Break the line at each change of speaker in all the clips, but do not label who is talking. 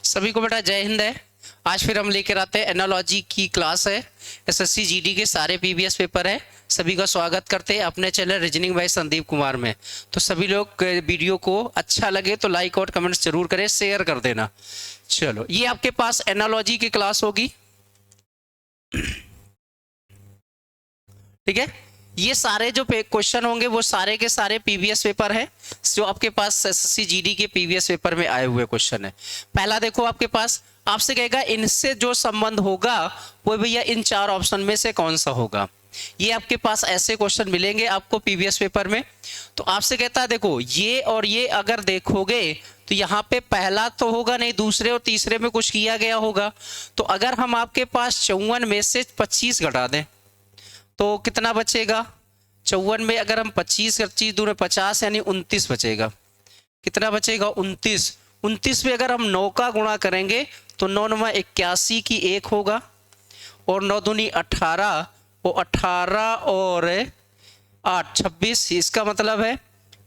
सभी को बेटा जय हिंद है। आज फिर हम लेकर आते हैं एनालॉजी की क्लास है। एसएससी जीडी के सारे पीवीएस पेपर है। सभी का स्वागत करते हैं अपने channel reasoning bye Sandeep Kumar में। तो सभी लोग वीडियो को अच्छा लगे तो लाइक और कमेंट्स जरूर करें, शेयर कर देना। चलो, ये आपके पास एनालॉजी की क्लास होगी, ठीक है। ये सारे जो क्वेश्चन होंगे वो सारे के सारे पीवीएस पेपर है, जो आपके पास एसएससी जीडी के पीवीएस पेपर में आए हुए क्वेश्चन है। पहला देखो, आपके पास आपसे कहेगा इनसे जो संबंध होगा वो भैया इन चार ऑप्शन में से कौन सा होगा। ये आपके पास ऐसे क्वेश्चन मिलेंगे आपको पीवीएस पेपर में। तो आपसे कहता है देखो ये और ये अगर देखोगे तो यहाँ पे पहला तो होगा नहीं, दूसरे और तीसरे में कुछ किया गया होगा। तो अगर हम आपके पास 54 में से 25 घटा दें तो कितना बचेगा। 54 में अगर हम 25 25 दूने 50 यानी 29 बचेगा। कितना बचेगा? 29। 29 में अगर हम 9 का गुणा करेंगे तो 9 9 81 की 1 होगा, और 9 दूनी 18, वो 18 और 8 26। इसका मतलब है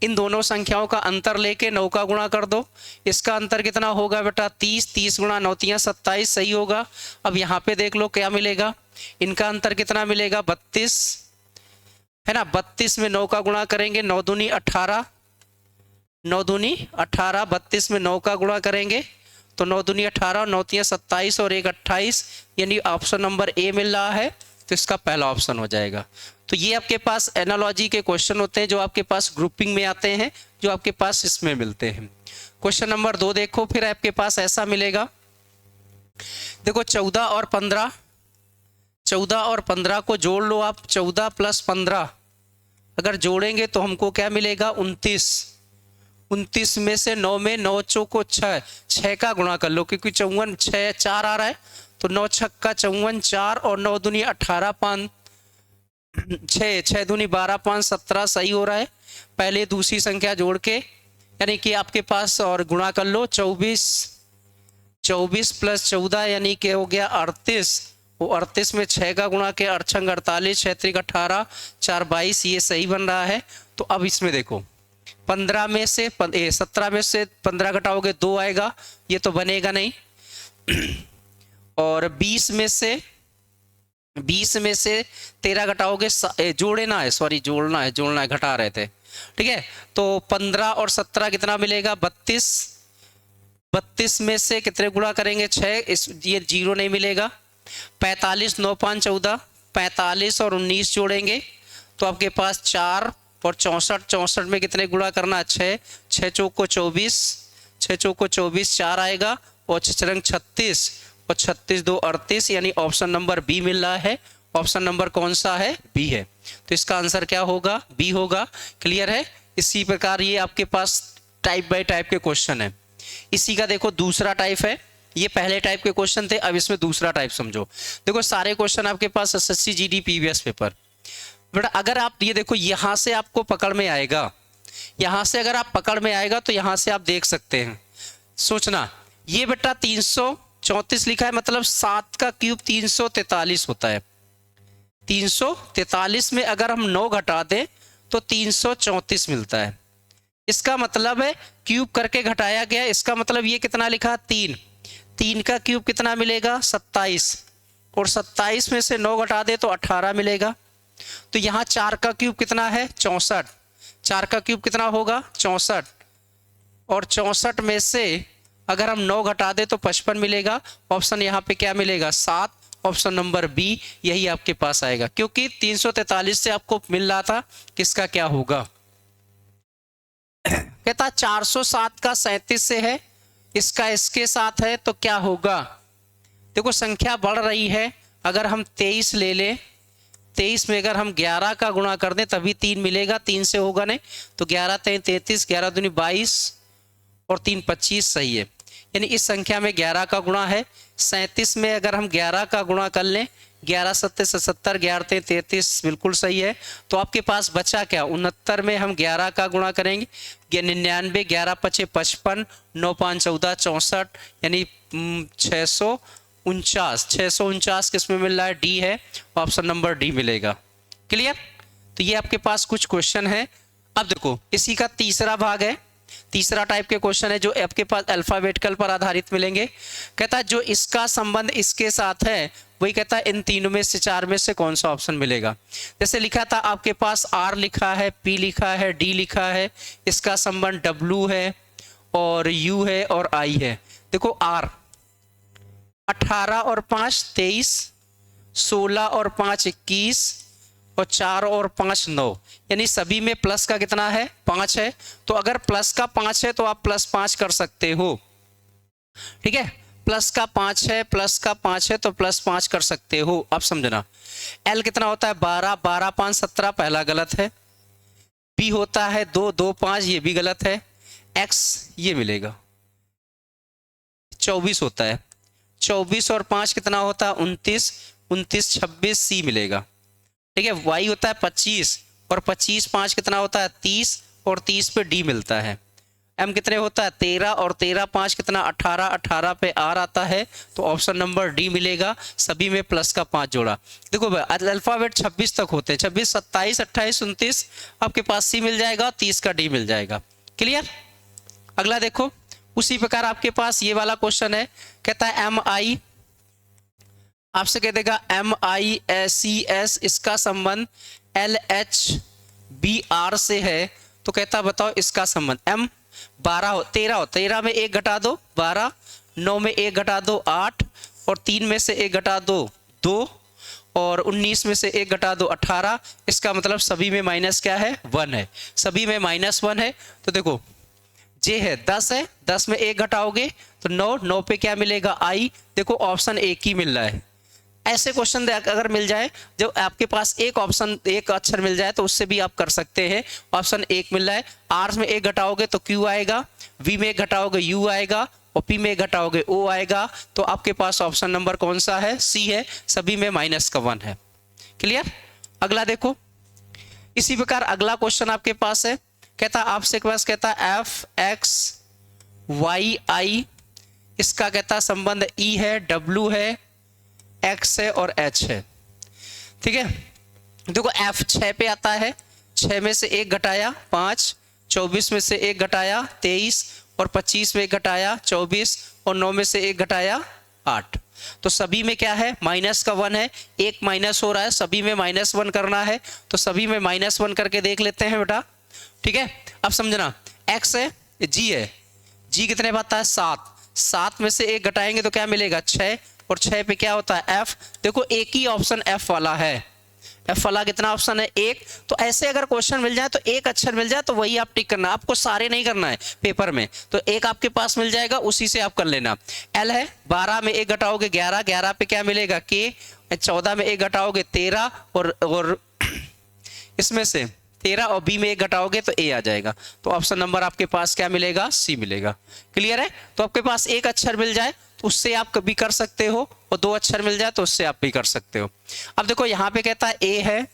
इन दोनों संख्याओं का अंतर लेके 9 का गुणा कर दो। इसका अंतर कितना होगा बेटा? 30। 30 गुणा 9 3 27 सही होगा। अब यहाँ पे देख लो क्या मिलेगा, इनका अंतर कितना मिलेगा? 32 है ना। 32 में 9 का गुणा करेंगे, 9 दूनी 18, 9 दूनी 18, 32 में 9 का गुणा करेंगे तो 9 दूनी 18, 9 3 27 और 1 28, यानी ऑप्शन नंबर ए मिल रहा है। तो इसका पहला ऑप्शन हो जाएगा। तो ये आपके पास एनालॉजी के क्वेश्चन होते हैं जो आपके पास ग्रुपिंग में आते हैं, जो आपके पास इसमें मिलते हैं। क्वेश्चन नंबर 2 देखो, फिर आपके पास ऐसा मिलेगा। देखो 14 और 15, 14 और 15 को जोड़ लो आप। 14 प्लस 15 अगर जोड़ेंगे तो हमको क्या मिलेगा? 29। 29 में से 9 में 9 चौको 6, 6 का गुणा कर लो क्योंकि 54 6 4 आ रहा है। तो 9 छक्का 54 4 और 9 दूनी 18 5 6, 6 दूनी 12 5 17 सही हो रहा है। पहले दूसरी संख्या जोड़ के यानी कि आपके पास और गुणा कर लो। 24 24 प्लस 14 यानी कि हो गया 38। वो 38 में 6 का गुणा के 8 छंग 48, 6 त्रिक 18, 4 22, ये सही बन रहा है। तो अब इसमें देखो 15 में से 17 में से 15 घटाओगे 2 आएगा, ये तो बनेगा नहीं। और 20 में से 13 घटाओगे, जोड़ना है, सॉरी जोड़ना है, घटा रहे थे, ठीक है। तो 15 और 17 कितना मिलेगा? 32। 32 में से कितने गुणा करेंगे? 6, इस ये 0 नहीं मिलेगा। 45 9 5 14, 45 और 19 जोड़ेंगे तो आपके पास 4 और 64। 64 में कितने गुणा करना? 6, 6 चौक को 24, 6 चौक को 24 4 आएगा, और 6 36 और 36 2 38, यानी ऑप्शन नंबर बी मिल रहा है। ऑप्शन नंबर कौन सा है? बी है। तो इसका आंसर क्या होगा? बी होगा। क्लियर है। इसी प्रकार ये आपके पास टाइप बाय टाइप के क्वेश्चन है। इसी का देखो दूसरा टाइप है। ये पहले टाइप के क्वेश्चन थे, अब इसमें दूसरा टाइप समझो। देखो सारे क्वेश्चन आपके पास SSC GD PVS paper. But अगर आप ये देखो यहाँ से आपको पकड़ में आएगा, यहाँ से अगर आप पकड़ में आएगा तो यहाँ से आप देख सकते हैं। सोचना, ये बेटा 334 लिखा है, मतलब 7 का क्यूब 343 होता है। 343 में अगर हम 9 घटा दें तो 334 मिलता है। इसका मतलब है क्यूब करके घटाया गया। इसका मतलब ये कितना लिखा? 3। 3 का क्यूब कितना मिलेगा? 27, और 27 में से 9 घटा दे तो 18 मिलेगा। तो यहाँ 4 का क्यूब कितना है? 64। 4 का क्यूब कितना होगा? 64, और 64 में से अगर हम 9 घटा दे तो 55 मिलेगा। ऑप्शन यहाँ पे क्या मिलेगा? 7। ऑप्शन नंबर बी यही आपके पास आएगा, क्योंकि 343 से आपको मिल रहा था किसका क्या होगा। कहता 407 का 37 से है, इसका इसके साथ है, तो क्या होगा? देखो संख्या बढ़ रही है। अगर हम 23 ले लें, 23 में अगर हम 11 का गुणा कर दें तभी 3 मिलेगा, 3 से होगा नहीं। तो 11 3 33, 11 दूनी 22 और 3 25 सही है। यानी इस संख्या में 11 का गुणा है। 37 में अगर हम 11 का गुणा कर लें, 11 7 77, 11 3 33 बिल्कुल सही है। तो आपके पास बचा क्या? 69 में हम 11 का गुणा करेंगे, 99, 11 5 55, 9 5 14 64, यानी 649। 649 किसमें मिल रहा है? डी है। ऑप्शन नंबर डी मिलेगा। क्लियर। तो ये आपके पास कुछ क्वेश्चन है। अब देखो इसी का तीसरा भाग है। तीसरा टाइप के क्वेश्चन है जो आपके पास अल्फाबेटिकल पर आधारित मिलेंगे। कहता है जो इसका संबंध इसके साथ है वही कहता है इन तीनों में से, चार में से कौन सा ऑप्शन मिलेगा। जैसे लिखा था आपके पास R लिखा है, P लिखा है, D लिखा है, इसका संबंध W है और U है और I है। देखो R 18 और 5 23, 16 और 5 21 और 4 और 5 9, यानी सभी में प्लस का कितना है 5 है। तो अगर प्लस का 5 है तो आप +5 कर सकते हो, ठीक है। प्लस का 5 है, प्लस का 5 है तो +5 कर सकते हो। अब समझना L कितना होता है 12, 12 5 17, पहला गलत है। P होता है 2, 2 5, ये भी गलत है। X ये मिलेगा 24 होता है, 24 और 5 कितना होता है 29, 29 26 C मिलेगा, ठीक है। Y होता है 25 और 25 5 कितना होता है 30 और 30 पे D मिलता है। M कितने होता है 13 और 13 5 कितना 18, 18 पे R आता है तो ऑप्शन नंबर D मिलेगा। सभी में प्लस का 5 जोड़ा। देखो भाई अल्फाबेट 26 तक होते हैं, 26 27 28 29 आपके पास C मिल जाएगा, 30 का D मिल जाएगा। क्लियर। अगला देखो उसी प्रकार आपके पास ये वाला क्वेश्चन है। कहता है MI, आपसे कह देगा MICS, इसका संबंध LHBR से है। तो कहता बताओ इसका संबंध। M 12 13 हो, 13 में 1 घटा दो 12, 9 में 1 घटा दो 8 और 3 में से 1 घटा दो 2 और 19 में से 1 घटा दो 18। इसका मतलब सभी में माइनस क्या है 1 है, सभी में -1 है। तो देखो J है 10 है, 10 में 1 घटाओगे तो 9, 9 पे क्या मिलेगा I। देखो ऑप्शन एक ही मिल रहा है। ऐसे क्वेश्चन अगर मिल जाए जो आपके पास एक ऑप्शन एक अक्षर मिल जाए तो उससे भी आप कर सकते हैं। ऑप्शन एक मिल रहा है, R में 1 घटाओगे तो Q आएगा, V में 1 घटाओगे U आएगा और P में 1 घटाओगे O आएगा। तो आपके पास ऑप्शन नंबर कौन सा है C है, सभी में -1 है। क्लियर। अगला देखो इसी प्रकार अगला क्वेश्चन आपके पास है। कहता आपसे पास कहता FXYI, इसका कहता संबंध E है, W है, X है और H है, ठीक है। देखो F 6 पे आता है, 6 में से 1 घटाया 5, 24 में से 1 घटाया 23 और 25 में 1 घटाया 24 और 9 में से 1 घटाया 8। तो सभी में क्या है -1 है, एक माइनस हो रहा है, सभी में -1 करना है। तो सभी में -1 करके देख लेते हैं बेटा, ठीक है। अब समझना X है, G है, G कितने पाता है 7, 7 में से 1 घटाएंगे तो क्या मिलेगा 6 और 6 पे क्या होता है F। देखो एक ही ऑप्शन F वाला है, F वाला कितना ऑप्शन है 1। तो ऐसे अगर क्वेश्चन मिल जाए तो एक अक्षर मिल जाए तो वही आप टिक करना, आपको सारे नहीं करना है पेपर में। तो एक आपके पास मिल जाएगा उसी से आप कर लेना। L है 12 में 1 घटाओगे 11, 11 पे क्या मिलेगा K, 14 में 1 घटाओगे 13 और इसमें से 13 और B में 1 घटाओगे तो A आ जाएगा। तो ऑप्शन नंबर आपके पास क्या मिलेगा C मिलेगा। क्लियर है। तो आपके पास एक अक्षर मिल जाए तो उससे आप कभी कर सकते हो और 2 अक्षर मिल जाए तो उससे आप भी कर सकते हो। अब देखो यहाँ पे कहता है A है,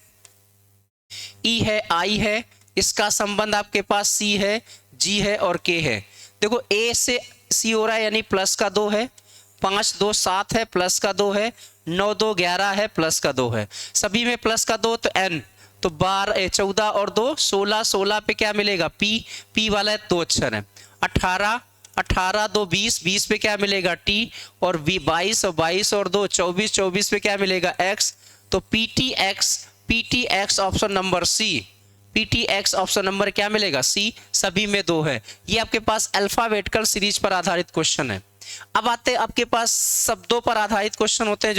E है, I है, इसका संबंध आपके पास C है, G है और K है। देखो A से C हो रहा है यानी प्लस का 2 है, 5 2 7 है, प्लस का 2 है, 9 2 11 है, प्लस का 2 है। सभी में प्लस का 2 तो N, तो 12 14 और 2 16, 16 पे क्या मिलेगा P वाला है 2 अक्षर है। 18 18 2 20, 20 पे क्या मिलेगा T और 22 और 22 और 2 24, 24 पे क्या मिलेगा X। तो PTX option number C, PTX option number क्या मिलेगा C, सभी में 2 है। ये आपके पास अल्फाबेटिकल सीरीज पर आधारित क्वेश्चन है। अब आते आपके पास शब्दों पर आधारित क्वेश्चन होते हैं,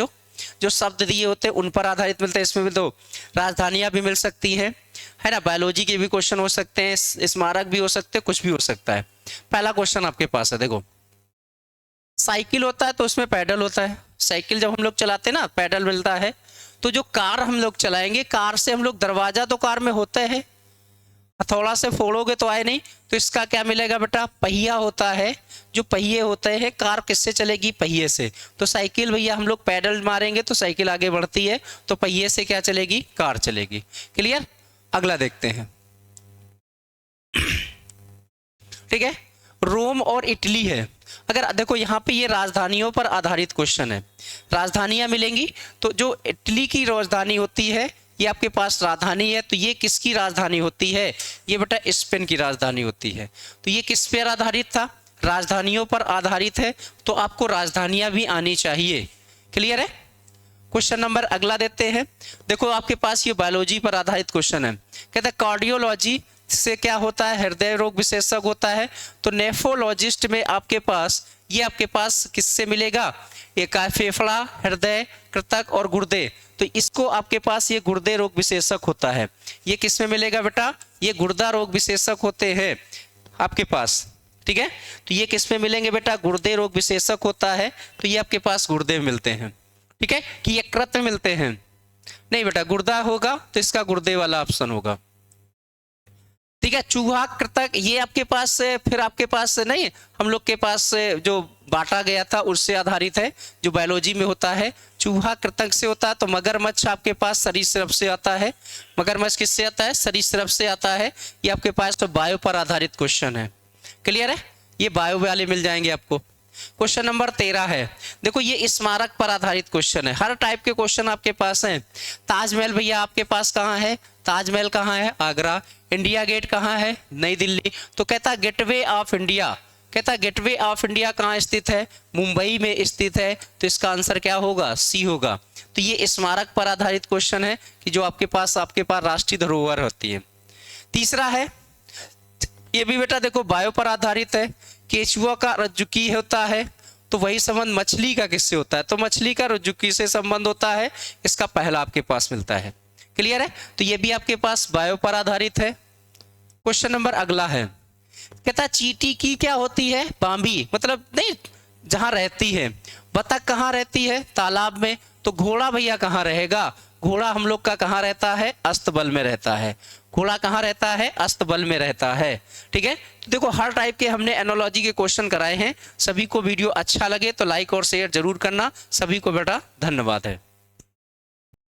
जो शब्द दिए होते हैं उन पर आधारित मिलते हैं। इसमें भी 2 राजधानियां भी मिल सकती हैं, है ना, बायोलॉजी के भी क्वेश्चन हो सकते हैं, स्मारक भी हो सकते हैं, कुछ भी हो सकता है। पहला क्वेश्चन आपके पास है, देखो साइकिल होता है तो उसमें पैडल होता है। साइकिल जब हम लोग चलाते हैं ना पैडल मिलता है। तो जो कार हम लोग चलाएंगे, कार से हम लोग दरवाजा तो कार में होता है, हथौड़ा से फोड़ोगे तो आए नहीं। तो इसका क्या मिलेगा बेटा, पहिया होता है। जो पहिए होते हैं, कार किससे चलेगी, पहिए से। तो साइकिल भैया हम लोग पैडल मारेंगे तो साइकिल आगे बढ़ती है, तो पहिए से क्या चलेगी, कार चलेगी। क्लियर। अगला देखते हैं, ठीक है। रोम और इटली है। अगर देखो यहाँ पे ये राजधानियों पर आधारित क्वेश्चन है, राजधानियां मिलेंगी। तो जो इटली की राजधानी होती है ये आपके पास राजधानी है, तो ये किसकी राजधानी होती है? ये बेटा स्पेन की राजधानी होती है। तो ये किस पर आधारित था? राजधानियों पर आधारित है, तो आपको राजधानियां भी आनी चाहिए। क्लियर है? क्वेश्चन नंबर अगला देते हैं। देखो आपके पास ये बायोलॉजी पर आधारित क्वेश्चन है। कहता है कार्डियोलॉजी से क्या होता है? हृदय रोग विशेषज्ञ होता है। तो नेफ्रोलॉजिस्ट में आपके पास किससे मिलेगा? एक फेफड़ा, हृदय, कृतक और गुर्दे। तो इसको आपके पास ये गुर्दे रोग विशेषज्ञ होता है। ये किस में मिलेगा बेटा? ये गुर्दा रोग विशेषज्ञ होते हैं आपके पास। ठीक है, तो ये किस में मिलेंगे बेटा? गुर्दे रोग विशेषज्ञ होता है, तो ये आपके पास गुर्दे में मिलते हैं। ठीक है, कि ये कृत में मिलते हैं? नहीं बेटा, गुर्दा होगा तो इसका गुर्दे वाला ऑप्शन होगा। ठीक है, चूहा कृतक ये आपके पास फिर आपके पास नहीं, हम लोग के पास जो बांटा गया था उससे आधारित है, जो बायोलॉजी में होता है। चूहा कृतक से होता है। तो मगरमच्छ आपके पास सरीसृप से आता है। मगरमच्छ किससे आता है? सरीसृप से आता है। ये आपके पास तो बायो पर आधारित क्वेश्चन है। क्लियर है? ये बायो वाले मिल जाएंगे आपको। क्वेश्चन नंबर 13 है। देखो ये स्मारक पर आधारित क्वेश्चन है। हर टाइप के क्वेश्चन आपके पास हैं। ताजमहल भैया आपके पास कहाँ है? ताजमहल कहाँ है? आगरा। इंडिया गेट कहाँ है? नई दिल्ली। तो कहता गेटवे ऑफ इंडिया, कहता गेटवे ऑफ इंडिया कहाँ स्थित है? मुंबई में स्थित है। तो इसका आंसर क्या होगा? सी होगा। तो ये स्मारक पर आधारित क्वेश्चन है कि जो आपके पास राष्ट्रीय धरोहर होती है। तीसरा है, ये भी बेटा देखो बायो पर आधारित है। केचुआ का रज्जुकी होता है, तो वही संबंध मछली का किससे होता है? तो मछली का रज्जुकी से संबंध होता है। इसका पहला आपके पास मिलता है। क्लियर है? तो ये भी आपके पास बायो पर आधारित है। क्वेश्चन नंबर अगला है। कहता चींटी की क्या होती है? बांबी, मतलब नहीं जहां रहती है। बतख कहाँ रहती है? तालाब में। तो घोड़ा भैया कहाँ रहेगा? घोड़ा हम लोग का कहाँ रहता है? अस्तबल में रहता है। घोड़ा कहाँ रहता है? अस्तबल में रहता है। ठीक है, तो देखो हर टाइप के हमने एनोलॉजी के क्वेश्चन कराए हैं। सभी को वीडियो अच्छा लगे तो लाइक और शेयर जरूर करना। सभी को बेटा धन्यवाद है।